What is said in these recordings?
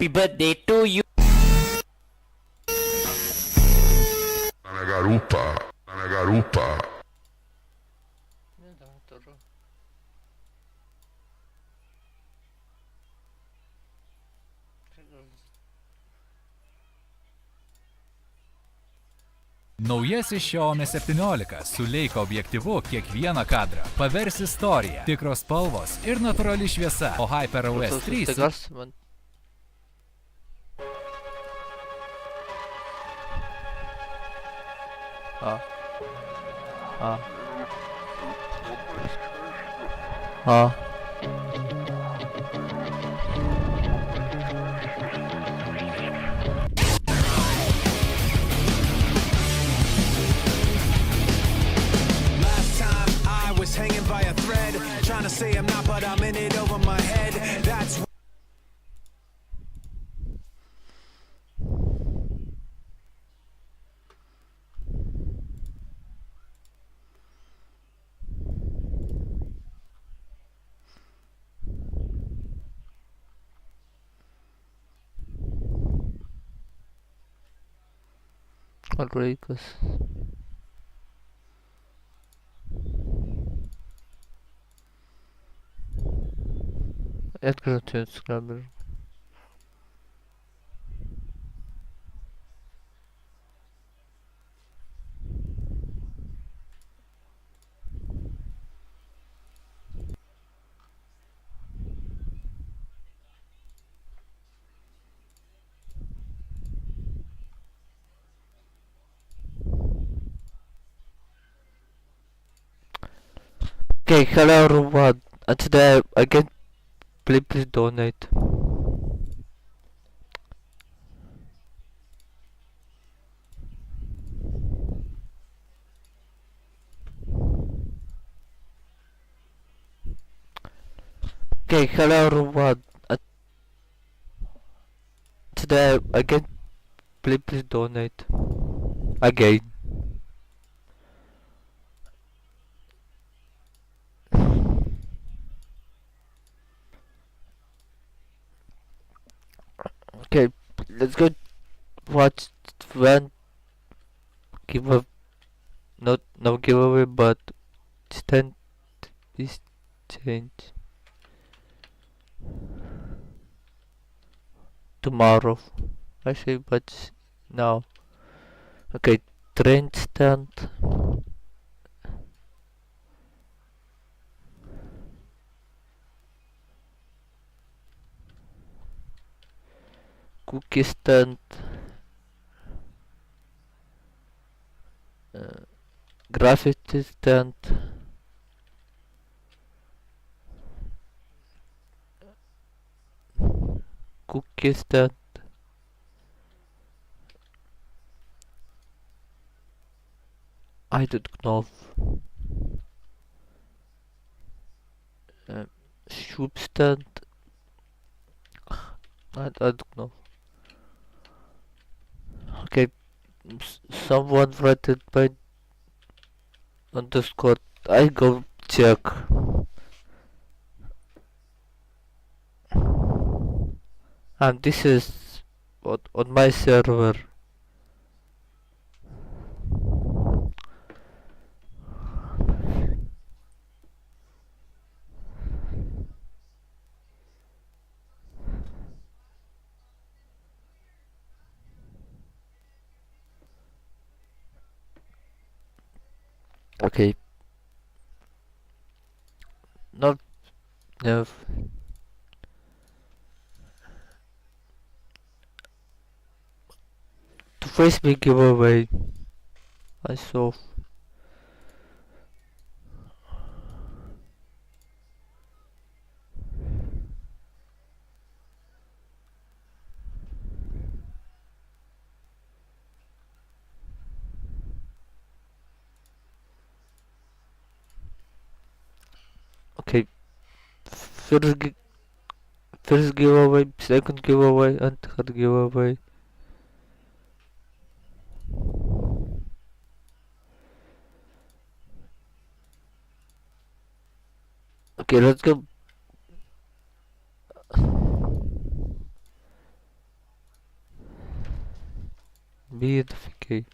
Happy birthday to you. Tá na garupa, tá na garupa. Naujasis Xiaomi 17 su Leica objektyvu kiekvieną kadrą pavers istoriją. Tikros spalvos ir natūrali šviesa, o HyperOS 3... Last time I was hanging by a thread, trying to say I'm not, but I'm in it over my head. That's Alreikas. Открытый скрабер. Okay, hello everyone. And today again, please donate. Okay, hello everyone. Today again, please donate. Again. Okay, let's go watch one give not no giveaway, but stand this change tomorrow. Actually, but now. Okay, trend stand. Cookie stand, graffiti stand, cookie stand, I don't know, shoe stand, I don't know. Okay, someone wrote it by underscore. I go check. And this is on my server. Okay. Not no. To face me giveaway. I saw. Okay. First giveaway, second giveaway, and third giveaway. Okay, let's go. Vida, fiquei.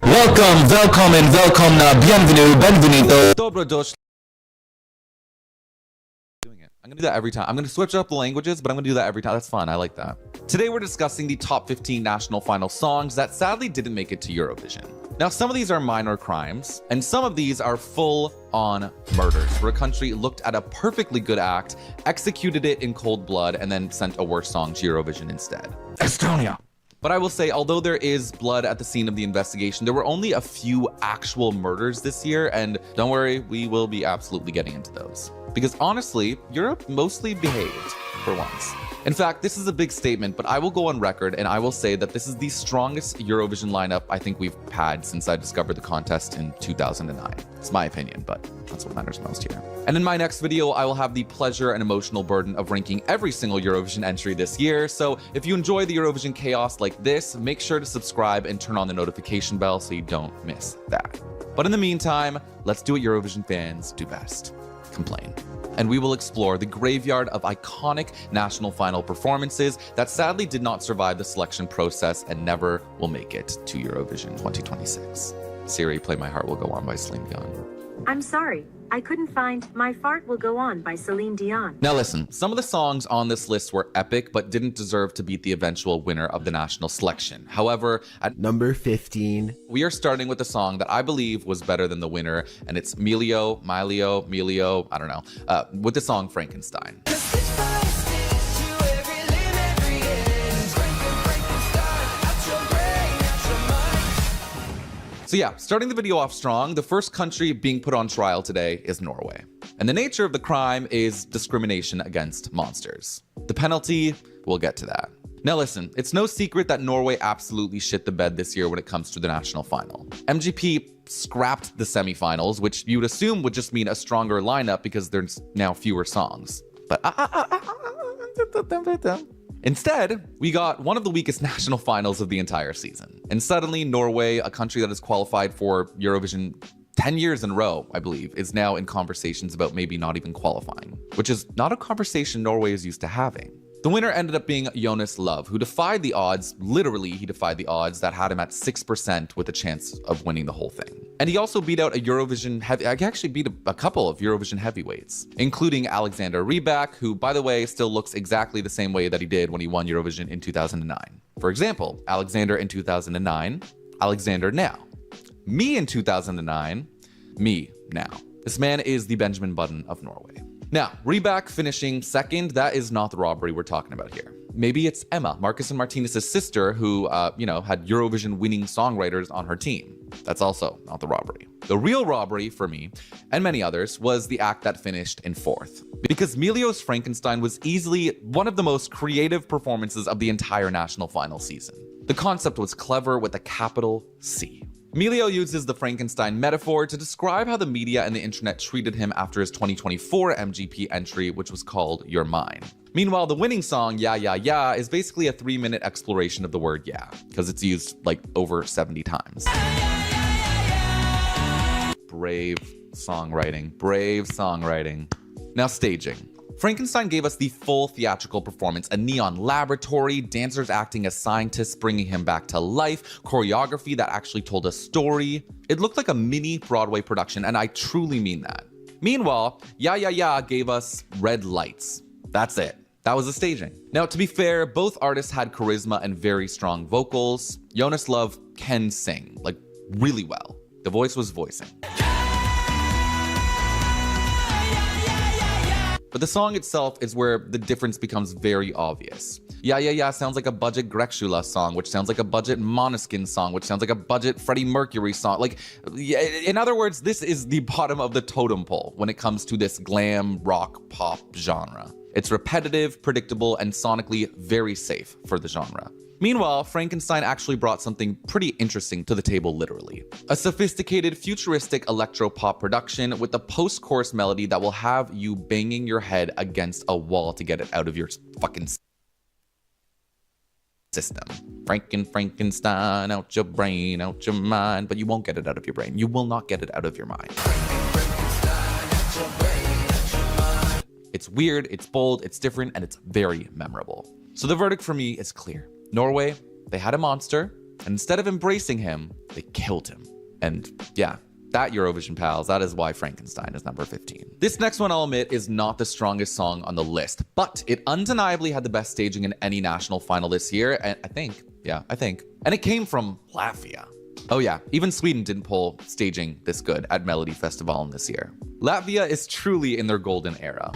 Welcome, welcome, and welcome, bienvenue, benvenuto. Dobro došli. I'm gonna do that every time. I'm gonna switch up the languages, but I'm gonna do that every time. That's fun. I like that. Today we're discussing the top 15 national final songs that sadly didn't make it to Eurovision. Now, some of these are minor crimes, and some of these are full-on murders, where a country looked at a perfectly good act, executed it in cold blood, and then sent a worse song to Eurovision instead. Estonia. But I will say, although there is blood at the scene of the investigation, there were only a few actual murders this year, and don't worry, we will be absolutely getting into those. Because honestly, Europe mostly behaved for once. In fact, this is a big statement, but I will go on record and I will say that this is the strongest Eurovision lineup I think we've had since I discovered the contest in 2009. It's my opinion, but that's what matters most here. And in my next video, I will have the pleasure and emotional burden of ranking every single Eurovision entry this year. So if you enjoy the Eurovision chaos like this, make sure to subscribe and turn on the notification bell so you don't miss that. But in the meantime, let's do what Eurovision fans do best: complain. And we will explore the graveyard of iconic national final performances that sadly did not survive the selection process and never will make it to Eurovision 2026. Siri, play My Heart Will Go On by Celine Dion. I'm sorry, I couldn't find My Fart Will Go On by Celine Dion. Now listen, some of the songs on this list were epic, but didn't deserve to beat the eventual winner of the national selection. However, at number 15, we are starting with a song that I believe was better than the winner, and it's Milio, I don't know, with the song Frankenstein. So yeah, starting the video off strong, the first country being put on trial today is Norway. And the nature of the crime is discrimination against monsters. The penalty, we'll get to that. Now listen, it's no secret that Norway absolutely shit the bed this year when it comes to the national final. MGP scrapped the semifinals, which you would assume would just mean a stronger lineup because there's now fewer songs. But instead, we got one of the weakest national finals of the entire season. And suddenly, Norway, a country that has qualified for Eurovision 10 years in a row, I believe, is now in conversations about maybe not even qualifying, which is not a conversation Norway is used to having. The winner ended up being Jonas Love, who defied the odds. Literally, he defied the odds that had him at 6% with a chance of winning the whole thing. And he also beat out a Eurovision actually beat a couple of Eurovision heavyweights, including Alexander Rybak, who, by the way, still looks exactly the same way that he did when he won Eurovision in 2009. For example, Alexander in 2009, Alexander now. Me in 2009, me now. This man is the Benjamin Button of Norway. Now, Rybak finishing second, that is not the robbery we're talking about here. Maybe it's Emma, Marcus and Martinez's sister, who, had Eurovision winning songwriters on her team. That's also not the robbery. The real robbery for me, and many others, was the act that finished in fourth. Because Milio's Frankenstein was easily one of the most creative performances of the entire national final season. The concept was clever with a capital C. Milio uses the Frankenstein metaphor to describe how the media and the internet treated him after his 2024 MGP entry, which was called You're Mine. Meanwhile, the winning song, Yeah, Yeah, Yeah, is basically a 3-minute exploration of the word yeah, because it's used like over 70 times. Brave songwriting, brave songwriting. Now staging. Frankenstein gave us the full theatrical performance, a neon laboratory, dancers acting as scientists bringing him back to life, choreography that actually told a story. It looked like a mini Broadway production, and I truly mean that. Meanwhile, Yeah Yeah Yeah gave us red lights. That's it. That was the staging. Now, to be fair, both artists had charisma and very strong vocals. Jonas Love can sing, like really well. The voice was voicing. But the song itself is where the difference becomes very obvious. Yeah Yeah Yeah sounds like a budget Grekshula song, which sounds like a budget Måneskin song, which sounds like a budget Freddie Mercury song. Like, in other words, this is the bottom of the totem pole when it comes to this glam rock pop genre. It's repetitive, predictable, and sonically very safe for the genre. Meanwhile, Frankenstein actually brought something pretty interesting to the table literally. A sophisticated, futuristic electro-pop production with a post-chorus melody that will have you banging your head against a wall to get it out of your fucking system. Frankenstein, out your brain, out your mind, but you won't get it out of your brain. You will not get it out of your mind. It's weird, it's bold, it's different, and it's very memorable. So the verdict for me is clear. Norway, they had a monster, And instead of embracing him, they killed him. And yeah, that Eurovision, pals, that is why Frankenstein is number 15. This next one, I'll admit, is not the strongest song on the list, but it undeniably had the best staging in any national final this year, and I think. And it came from Latvia. Oh yeah, even Sweden didn't pull staging this good at Melody Festival this year. Latvia is truly in their golden era.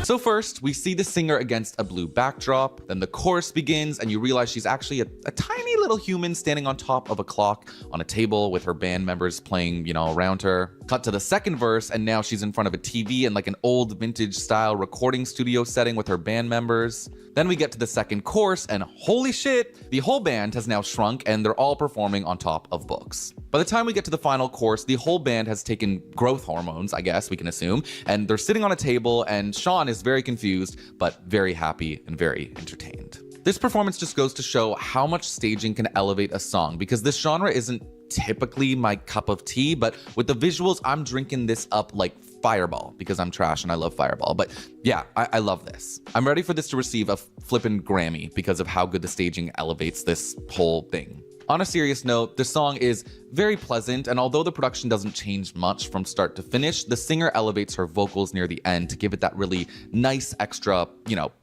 So first, we see the singer against a blue backdrop, then the chorus begins and you realize she's actually a tiny little human standing on top of a clock on a table with her band members playing, around her. Cut to the second verse and now she's in front of a TV in like an old vintage style recording studio setting with her band members. Then we get to the second chorus and holy shit, the whole band has now shrunk and they're all performing on top of books. By the time we get to the final chorus, the whole band has taken growth hormones, I guess we can assume, and they're sitting on a table and Sean is very confused, but very happy and very entertained. This performance just goes to show how much staging can elevate a song, because this genre isn't typically my cup of tea, but with the visuals, I'm drinking this up like Fireball, because I'm trash and I love Fireball. But yeah, I love this. I'm ready for this to receive a flippin' Grammy because of how good the staging elevates this whole thing. On a serious note, the song is very pleasant, and although the production doesn't change much from start to finish, the singer elevates her vocals near the end to give it that really nice extra,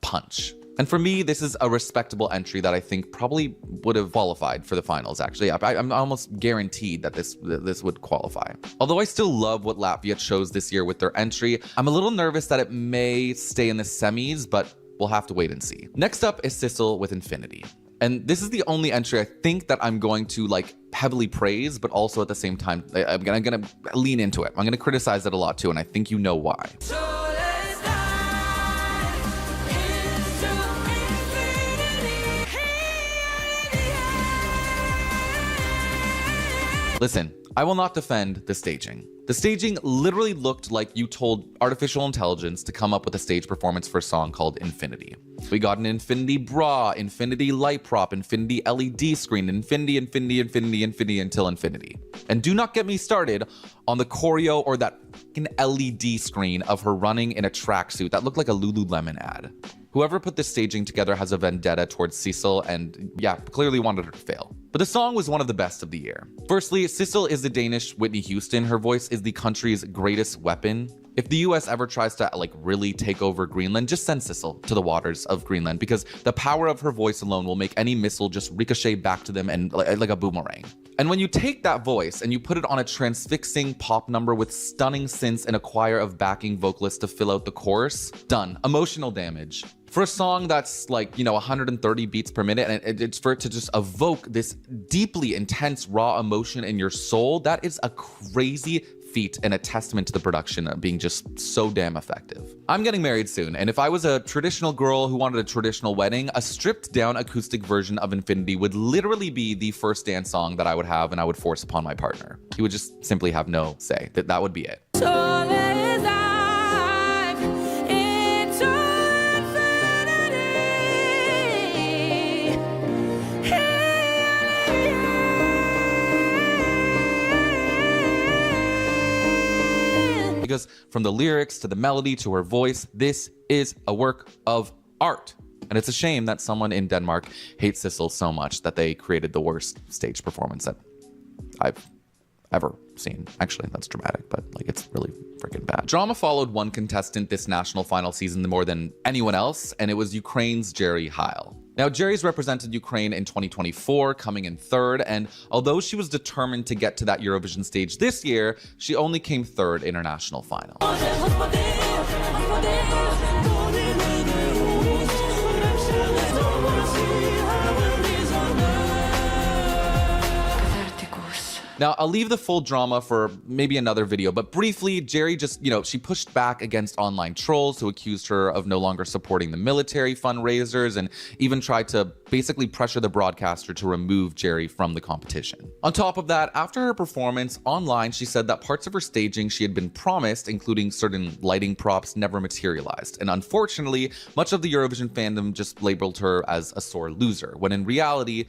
punch. And for me, this is a respectable entry that I think probably would have qualified for the finals, actually. I'm almost guaranteed that this would qualify. Although I still love what Latvia chose this year with their entry, I'm a little nervous that it may stay in the semis, but we'll have to wait and see. Next up is Sissel with Infinity. And this is the only entry I think that I'm going to heavily praise, but also at the same time, I'm gonna lean into it. I'm gonna criticize it a lot too, and I think you know why. Listen, I will not defend the staging. The staging literally looked like you told artificial intelligence to come up with a stage performance for a song called Infinity. We got an infinity bra, infinity light prop, infinity LED screen, infinity until infinity. And do not get me started on the choreo or that fucking LED screen of her running in a tracksuit that looked like a Lululemon ad. Whoever put this staging together has a vendetta towards Sissel and yeah, clearly wanted her to fail. But the song was one of the best of the year. Firstly, Sissel is the Danish Whitney Houston. Her voice is the country's greatest weapon. If the US ever tries to really take over Greenland, just send Sissel to the waters of Greenland, because the power of her voice alone will make any missile just ricochet back to them and like a boomerang. And when you take that voice and you put it on a transfixing pop number with stunning synths and a choir of backing vocalists to fill out the chorus, done. Emotional damage. For a song that's 130 beats per minute, and it's for it to just evoke this deeply intense raw emotion in your soul, that is a crazy feat and a testament to the production being just so damn effective. I'm getting married soon, and if I was a traditional girl who wanted a traditional wedding, a stripped down acoustic version of Infinity would literally be the first dance song that I would have and I would force upon my partner. He would just simply have no say. That would be it. Because from the lyrics to the melody to her voice, this is a work of art. And it's a shame that someone in Denmark hates Sissel so much that they created the worst stage performance that I've ever seen. Actually, that's dramatic, but it's really freaking bad. Drama followed one contestant this national final season more than anyone else, and it was Ukraine's Jerry Heil. Now, Jerry's represented Ukraine in 2024, coming in third, and although she was determined to get to that Eurovision stage this year, she only came third in her national final. Now, I'll leave the full drama for maybe another video, but briefly, Jerry just, she pushed back against online trolls who accused her of no longer supporting the military fundraisers and even tried to basically pressure the broadcaster to remove Jerry from the competition. On top of that, after her performance online, she said that parts of her staging she had been promised, including certain lighting props, never materialized. And unfortunately, much of the Eurovision fandom just labeled her as a sore loser, when in reality,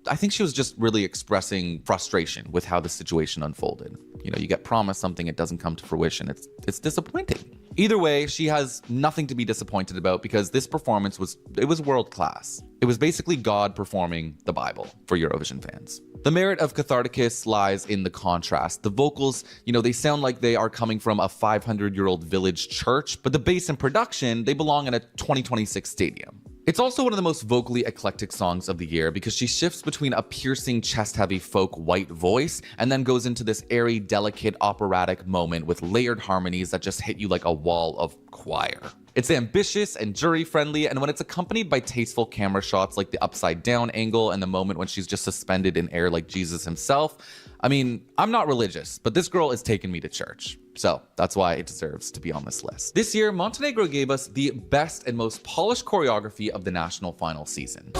I think she was just really expressing frustration with how the situation unfolded. You get promised something, it doesn't come to fruition. It's disappointing. Either way, she has nothing to be disappointed about because this performance was world class. It was basically God performing the Bible for Eurovision fans. The merit of Catharticus lies in the contrast. The vocals, they sound like they are coming from a 500-year-old village church, but the bass and production, they belong in a 2026 stadium. It's also one of the most vocally eclectic songs of the year because she shifts between a piercing chest-heavy folk white voice and then goes into this airy, delicate, operatic moment with layered harmonies that just hit you like a wall of choir. It's ambitious and jury-friendly, and when it's accompanied by tasteful camera shots like the upside-down angle and the moment when she's just suspended in air like Jesus himself, I mean, I'm not religious, but this girl is taking me to church. So that's why it deserves to be on this list. This year, Montenegro gave us the best and most polished choreography of the national final season.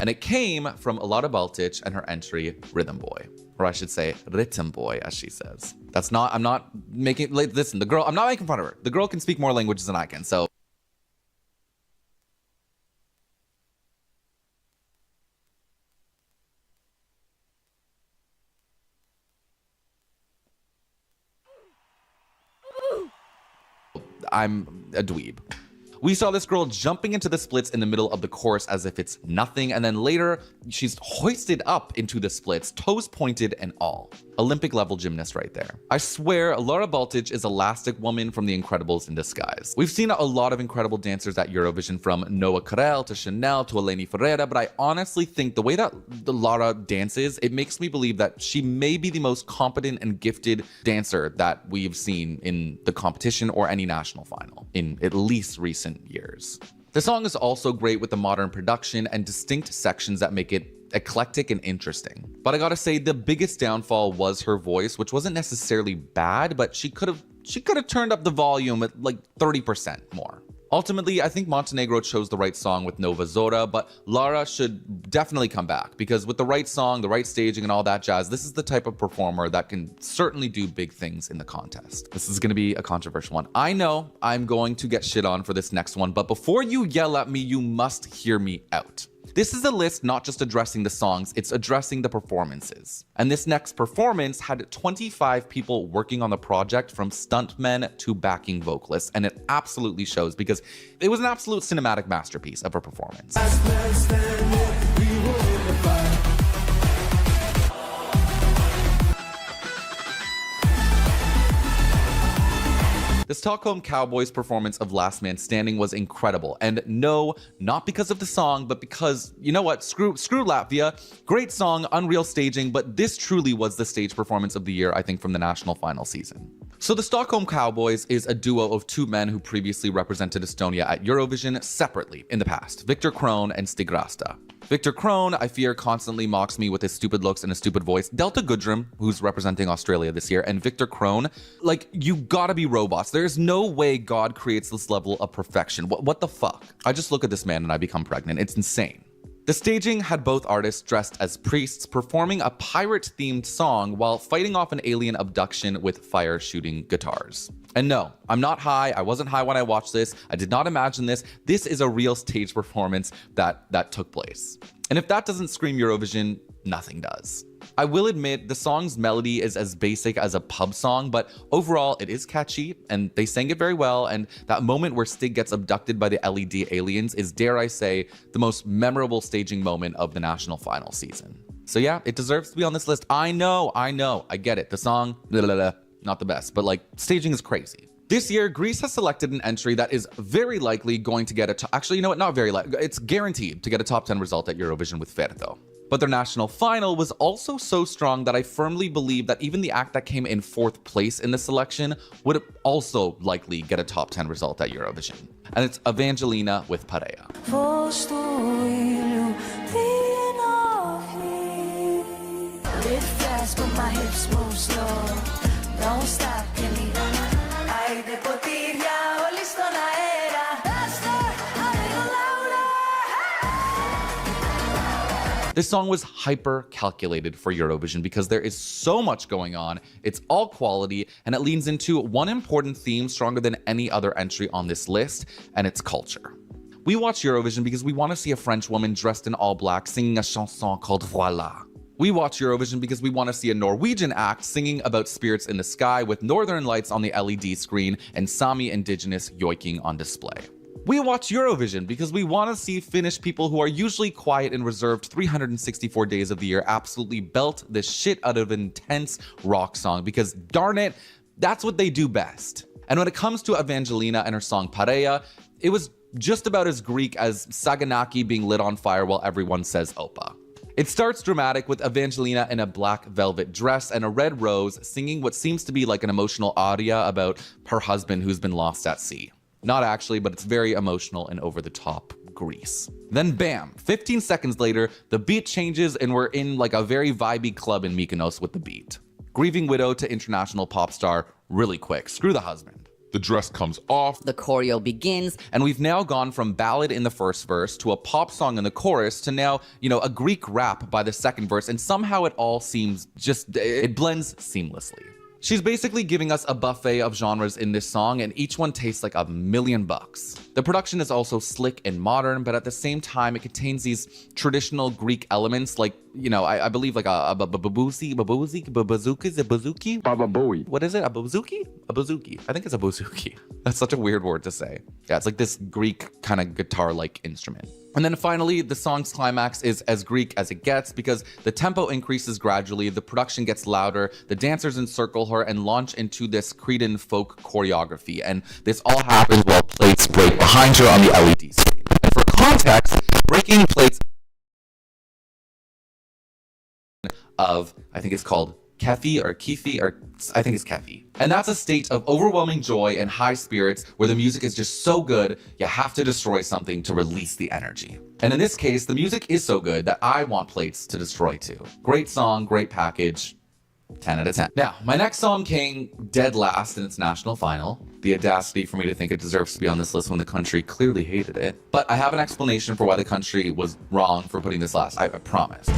And it came from Lara Baltic and her entry, Rhythm Boy. Or I should say, Rhythm Boy, as she says. I'm not making, listen, I'm not making fun of her. The girl can speak more languages than I can, so. I'm a dweeb. We saw this girl jumping into the splits in the middle of the chorus as if it's nothing, and then later she's hoisted up into the splits, toes pointed and all. Olympic level gymnast right there. I swear, Lara Baltic is Elastic Woman from The Incredibles in disguise. We've seen a lot of incredible dancers at Eurovision, from Noah Carell to Chanel to Eleni Ferreira, but I honestly think the way that Lara dances, it makes me believe that she may be the most competent and gifted dancer that we've seen in the competition or any national final in at least recent years. The song is also great with the modern production and distinct sections that make it eclectic and interesting. But I gotta say, the biggest downfall was her voice, which wasn't necessarily bad, but she could have turned up the volume at like 30% more. Ultimately, I think Montenegro chose the right song with Nova Zora, but Lara should definitely come back because with the right song, the right staging and all that jazz, this is the type of performer that can certainly do big things in the contest. This is going to be a controversial one. I know I'm going to get shit on for this next one, but before you yell at me, you must hear me out. This is a list not just addressing the songs, it's addressing the performances. And this next performance had 25 people working on the project, from stuntmen to backing vocalists, and it absolutely shows because it was an absolute cinematic masterpiece of a performance. The Stockholm Cowboys performance of Last Man Standing was incredible. And no, not because of the song, but because, you know what, screw Latvia. Great song, unreal staging, but this truly was the stage performance of the year, I think, from the national final season. So the Stockholm Cowboys is a duo of two men who previously represented Estonia at Eurovision separately in the past, Viktor Krone and Stig Rasta. Viktor Krone, I fear, constantly mocks me with his stupid looks and his stupid voice. Delta Goodrum, who's representing Australia this year, and Viktor Krone, like, you gotta be robots. There's no way God creates this level of perfection. What the fuck? I just look at this man and I become pregnant. It's insane. The staging had both artists dressed as priests performing a pirate-themed song while fighting off an alien abduction with fire-shooting guitars. And no, I'm not high. I wasn't high when I watched this. I did not imagine this. This is a real stage performance that took place. And if that doesn't scream Eurovision, nothing does. I will admit the song's melody is as basic as a pub song, but overall it is catchy and they sang it very well, and that moment where Stig gets abducted by the LED aliens is, dare I say, the most memorable staging moment of the national final season. So yeah, it deserves to be on this list. I know, I get it. The song, not the best, but like, staging is crazy. This year, Greece has selected an entry that is very likely going to get actually, you know what, not very likely, it's guaranteed to get a top 10 result at Eurovision with Ferto. But their national final was also so strong that I firmly believe that even the act that came in 4th place in the selection would also likely get a top 10 result at Eurovision. And it's Evangelina with Parea. This song was hyper calculated for Eurovision because there is so much going on, it's all quality, and it leans into one important theme stronger than any other entry on this list, and it's culture. We watch Eurovision because we want to see a French woman dressed in all black singing a chanson called Voilà. We watch Eurovision because we want to see a Norwegian act singing about spirits in the sky with northern lights on the LED screen and Sami indigenous yoiking on display. We watch Eurovision because we want to see Finnish people who are usually quiet and reserved 364 days of the year absolutely belt the shit out of an intense rock song because darn it, that's what they do best. And when it comes to Evangelina and her song Pareja, it was just about as Greek as Saganaki being lit on fire while everyone says Opa. It starts dramatic with Evangelina in a black velvet dress and a red rose singing what seems to be like an emotional aria about her husband who's been lost at sea. Not actually, but it's very emotional and over the top Grease. Then bam, 15 seconds later, the beat changes and we're in like a very vibey club in Mykonos with the beat. Grieving widow to international pop star really quick. Screw the husband. The dress comes off. The choreo begins. And we've now gone from ballad in the first verse to a pop song in the chorus to now, a Greek rap by the second verse. And somehow it all seems it blends seamlessly. She's basically giving us a buffet of genres in this song, and each one tastes like $1,000,000. The production is also slick and modern, but at the same time, it contains these traditional Greek elements, like, I believe like a babuzi, babuzuki? What is it? A babuzuki? A babuzuki. I think it's a babuzuki. That's such a weird word to say. Yeah, it's like this Greek kind of guitar-like instrument. And then finally, the song's climax is as Greek as it gets because the tempo increases gradually, the production gets louder, the dancers encircle her and launch into this Cretan folk choreography. And this all happens while plates break behind her on the LED screen. And for context, breaking plates of, I think it's called Kefi or Kifi, or I think it's Kefi. And that's a state of overwhelming joy and high spirits where the music is just so good, you have to destroy something to release the energy. And in this case, the music is so good that I want plates to destroy too. Great song, great package, 10 out of 10. Now, my next song came dead last in its national final. The audacity for me to think it deserves to be on this list when the country clearly hated it. But I have an explanation for why the country was wrong for putting this last, I promise.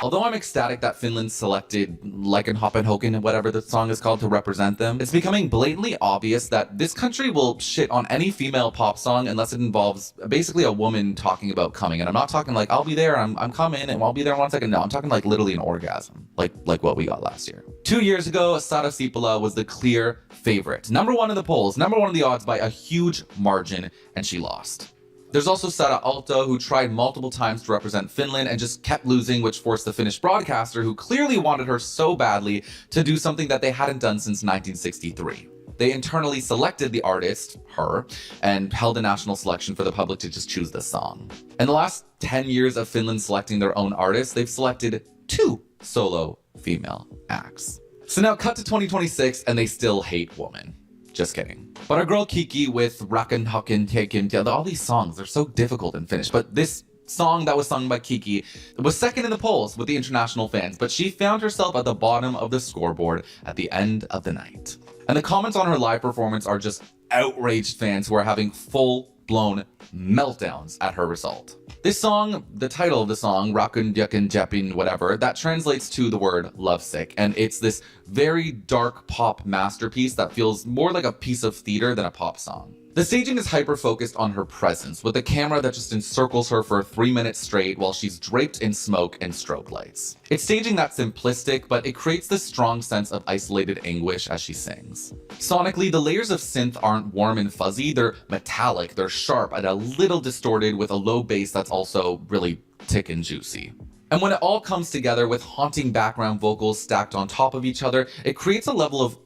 Although I'm ecstatic that Finland selected Leikenhoppenhoken, whatever the song is called, to represent them, it's becoming blatantly obvious that this country will shit on any female pop song unless it involves basically a woman talking about coming. And I'm not talking like, I'll be there, I'm coming, and I'll be there in 1 second. No, I'm talking like literally an orgasm, like what we got last year. 2 years ago, Sara Sipilä was the clear favorite. #1 in the polls, #1 in the odds by a huge margin, and she lost. There's also Sara Aalto, who tried multiple times to represent Finland and just kept losing, which forced the Finnish broadcaster, who clearly wanted her so badly, to do something that they hadn't done since 1963. They internally selected the artist, her, and held a national selection for the public to just choose the song. In the last 10 years of Finland selecting their own artists, they've selected 2 solo female acts. So now cut to 2026 and they still hate women. Just kidding. But our girl Kiki with Rakenhaken Tekin, all these songs, they're so difficult in Finnish. But this song that was sung by Kiki was second in the polls with the international fans, but she found herself at the bottom of the scoreboard at the end of the night. And the comments on her live performance are just outraged fans who are having full-blown meltdowns at her result. This song, the title of the song, Rakun Yakin Japin, whatever, that translates to the word lovesick. And it's this very dark pop masterpiece that feels more like a piece of theater than a pop song. The staging is hyper-focused on her presence, with a camera that just encircles her for 3 minutes straight while she's draped in smoke and strobe lights. It's staging that's simplistic, but it creates this strong sense of isolated anguish as she sings. Sonically, the layers of synth aren't warm and fuzzy, they're metallic, they're sharp, and a little distorted with a low bass that's also really thick and juicy. And when it all comes together with haunting background vocals stacked on top of each other, it creates a level of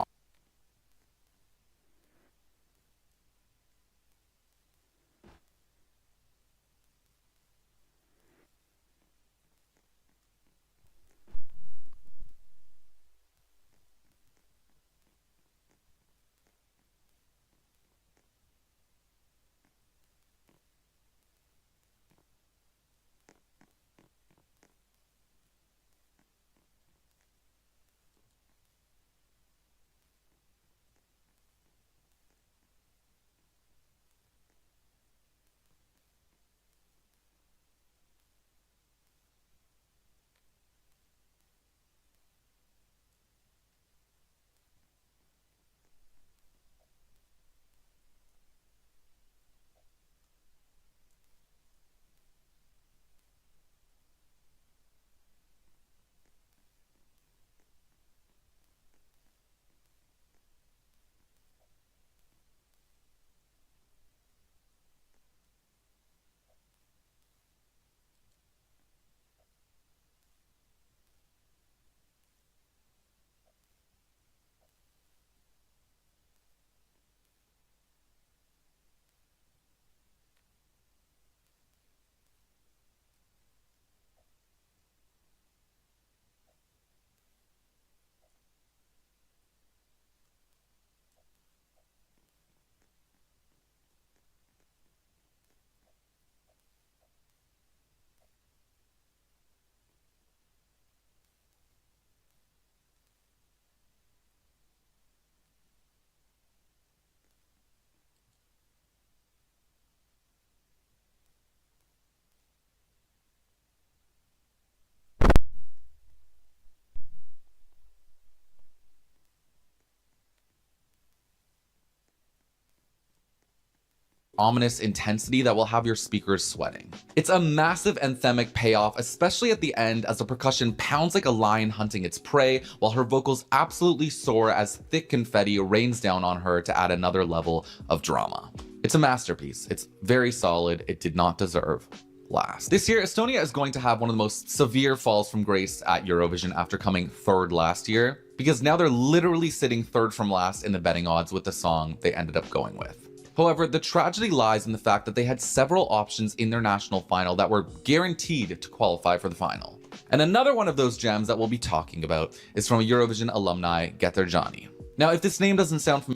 ominous intensity that will have your speakers sweating. It's a massive anthemic payoff, especially at the end as the percussion pounds like a lion hunting its prey, while her vocals absolutely soar as thick confetti rains down on her to add another level of drama. It's a masterpiece. It's very solid. It did not deserve last. This year, Estonia is going to have one of the most severe falls from grace at Eurovision after coming third last year, because now they're literally sitting third from last in the betting odds with the song they ended up going with. However, the tragedy lies in the fact that they had several options in their national final that were guaranteed to qualify for the final. And another one of those gems that we'll be talking about is from a Eurovision alumni, Getter Johnny. Now, if this name doesn't sound familiar,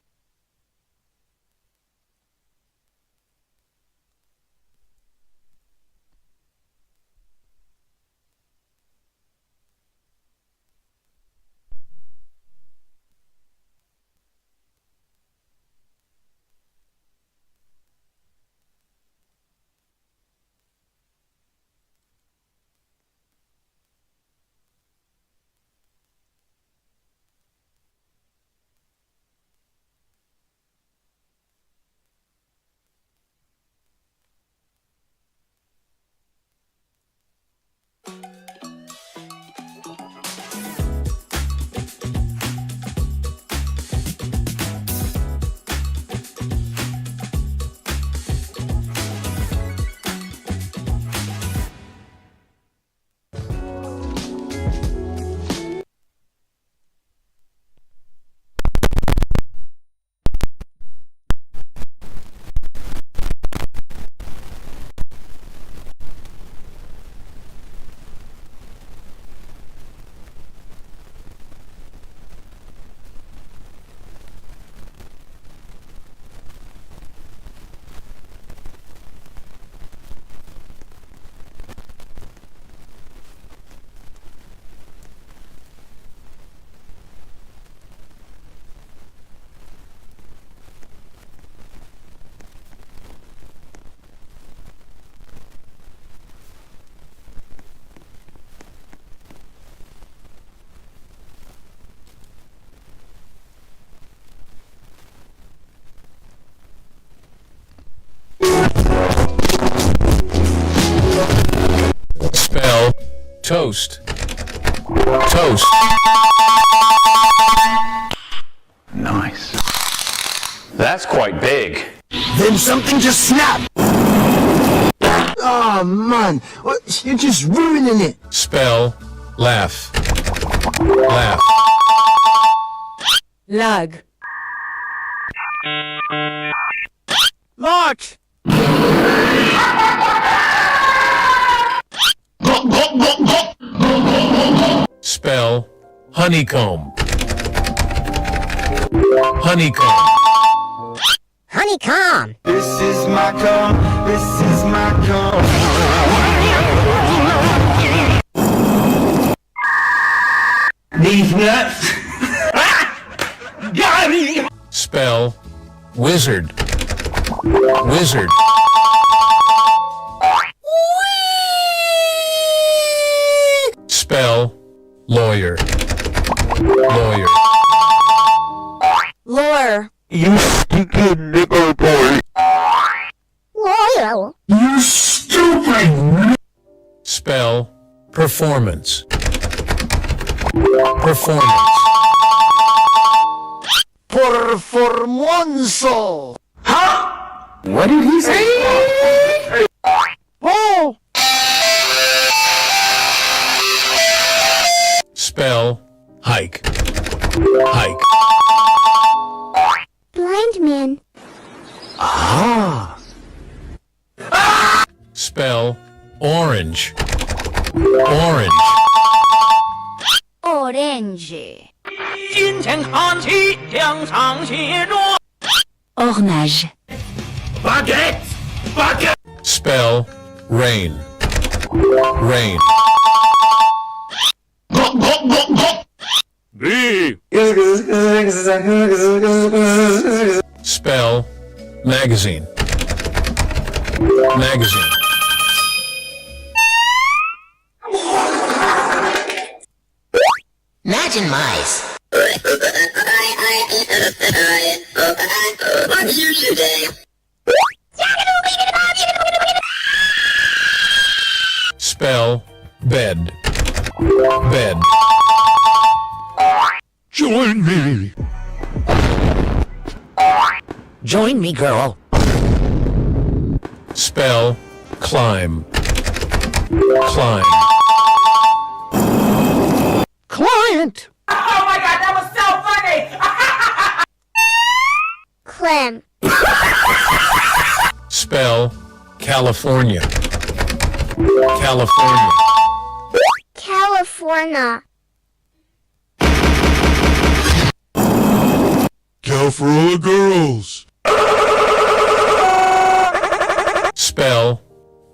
Spell toast. Toast. Nice. That's quite big. Then something just snapped. Oh man, you're just ruining it. Spell laugh. Laugh. Lag. March. Spell honeycomb. Honeycomb. Honeycomb. This is my comb. This is my comb. These nuts. Got me. Spell wizard. Wizard. Spell lawyer. Lawyer. Lore. You stupid nigger boy. Loyal. You stupid. Spell performance. Performance. Performanzo. Huh? What did he say? Oh. Spell hike. Hike. Blind man. Ah. Spell orange. Orange. Orange. Ornage. Baguette. Baguette. Spell rain. Rain. Spell magazine. Magazine. Imagine mice. What's your today? Spell bed. Bed. Join me. Join me, girl. Spell climb. Climb. Client. Oh my god, that was so funny! Clem. Spell California. California. California. Cal for all the girls. Spell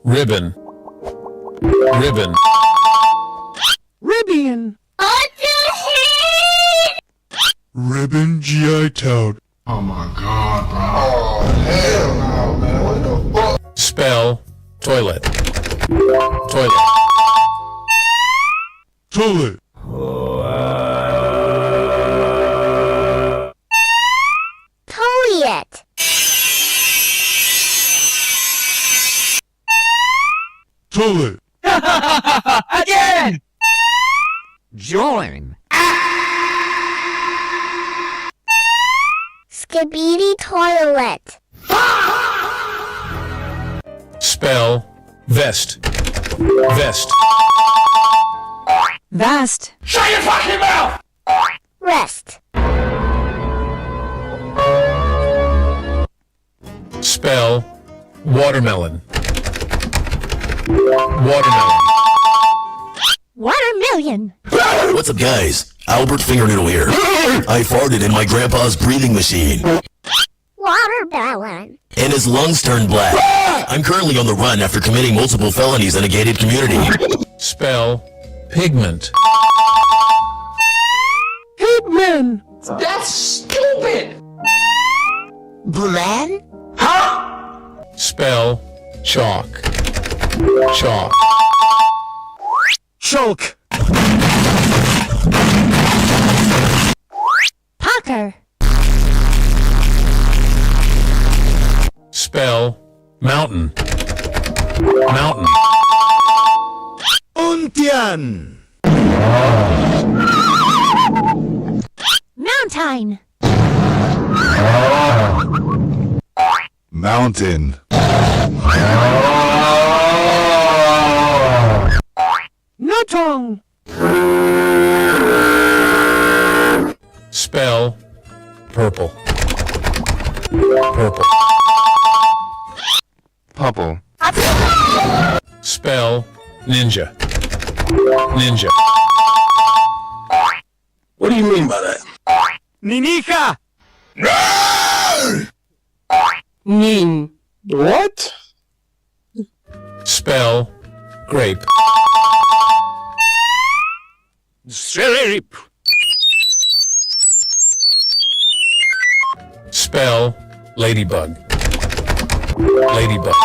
ribbon. Ribbon. Ribian. Ribbon GI Toad. Oh my god, bro. Oh, hell no, man. What the fuck? Spell toilet. Toilet. Toilet. Toilet. Toilet. Again. Join. Skibidi toilet. Spell vest. Vest. Vast. Shut your fucking mouth! Rest. Spell watermelon. Watermelon. Watermelon. What's up, guys? Albert Fingernoodle here. I farted in my grandpa's breathing machine, Watermelon. and his lungs turned black. I'm currently on the run after committing multiple felonies in a gated community. Spell pigment. Pigman. That's stupid! Bland. Spell chalk. Chalk. Choke. Pucker. Spell mountain. Mountain. Untian. Mountain. Mountain. Nutong. Spell purple. Purple. Purple. Spell ninja. Ninja. What do you mean by that? Ninika. Nin. What? Spell grape. Slurp. Spell ladybug. Ladybug.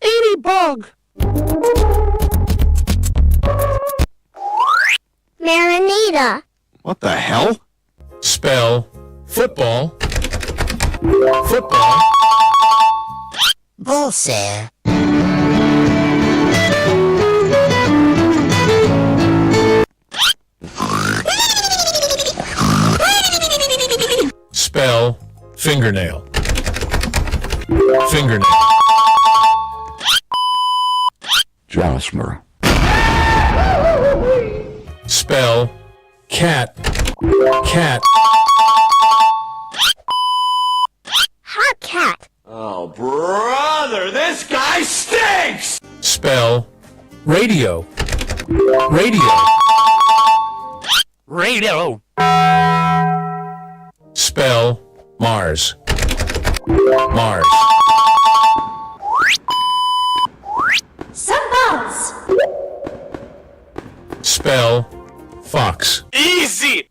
Ladybug. Marinita. What the hell? Spell football. Football. Bullseye. Spell fingernail. Fingernail. Jasper. Spell cat. Cat. Hot cat. Oh, brother, this guy stinks! Spell radio. Radio. Radio. Spell Mars. Mars. Some balls. Spell fox. Easy!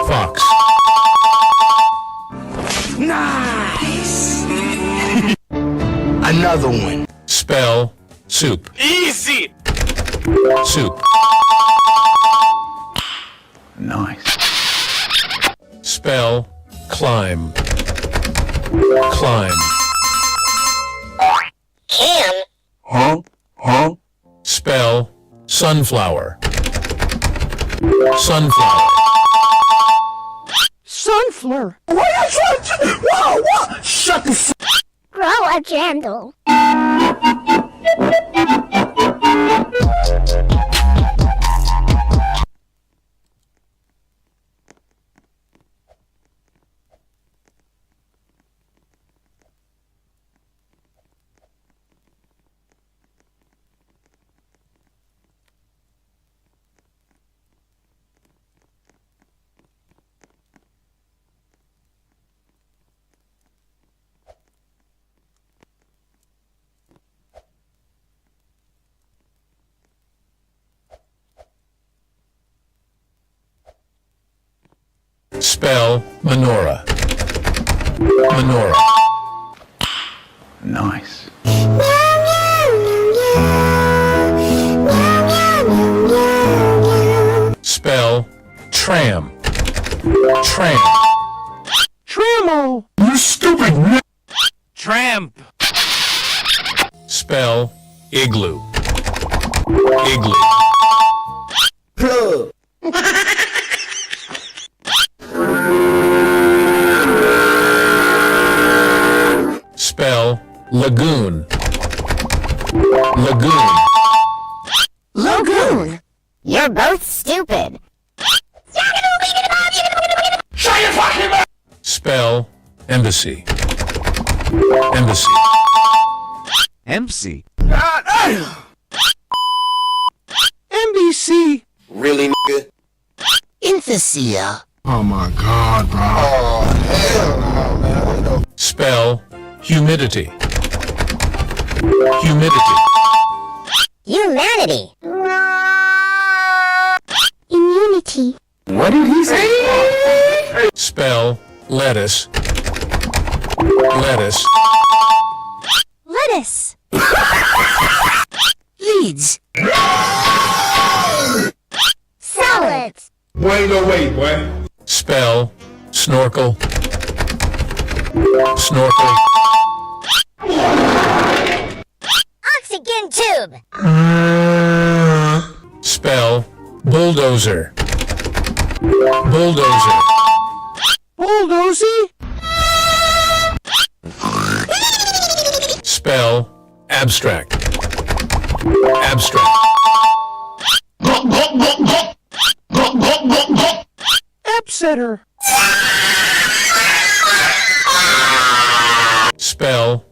Fox. Nice! Another one. Spell soup. Easy! Soup. Nice. Spell climb. Climb. Can. Spell sunflower. Sunflower. Sunflower. Shut the f. Grow a jandal. Spell menorah. Menorah. Nice. Spell tram. Tram. Tramo. You stupid. Tramp. Spell igloo. Igloo. Spell lagoon. Lagoon. Lagoon. You're both stupid. Spell embassy. Embassy. MC. NBC. Really, nigga? Infasia. Oh my god, bro. Oh, hell no, man. Spell humidity. Humidity. Humanity. Immunity. What did he say? Spell lettuce. Lettuce. Lettuce. Leeds. Salads. Wait, no, wait, boy. Spell snorkel. Snorkel. Oxygen tube. Spell bulldozer. Bulldozer. Bulldozy. Spell abstract. Abstract. Upsetter. Spell